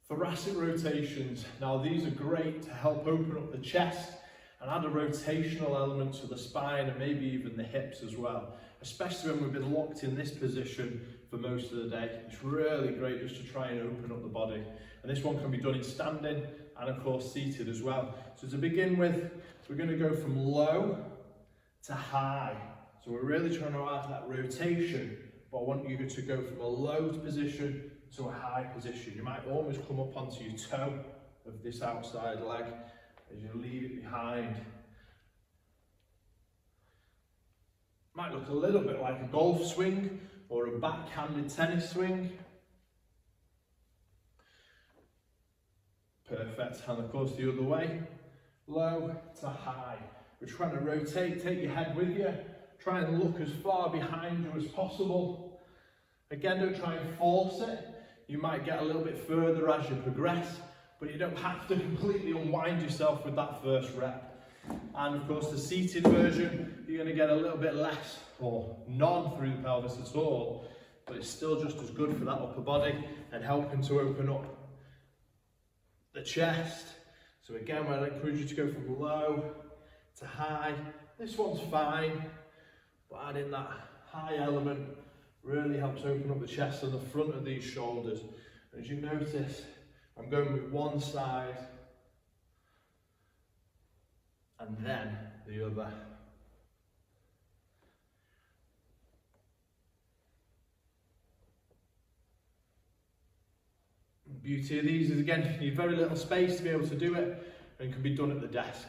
Thoracic rotations. Now these are great to help open up the chest and add a rotational element to the spine and maybe even the hips as well, especially when we've been locked in this position for most of the day. It's really great just to try and open up the body. And this one can be done in standing and of course seated as well. So to begin with, we're going to go from low to high. So we're really trying to add that rotation, but I want you to go from a low position to a high position. You might almost come up onto your toe of this outside leg as you leave it behind. Might look a little bit like a golf swing or a backhanded tennis swing. Perfect, and of course the other way, low to high. We're trying to rotate, take your head with you, try and look as far behind you as possible. Again, don't try and force it. You might get a little bit further as you progress, but you don't have to completely unwind yourself with that first rep. And of course the seated version, you're going to get a little bit less or none through the pelvis at all, but it's still just as good for that upper body and helping to open up the chest. So again, I'd encourage you to go from low to high. This one's fine, but adding that high element really helps open up the chest and the front of these shoulders. As you notice, I'm going with one side and then the other. The beauty of these is, again, you need very little space to be able to do it, and can be done at the desk.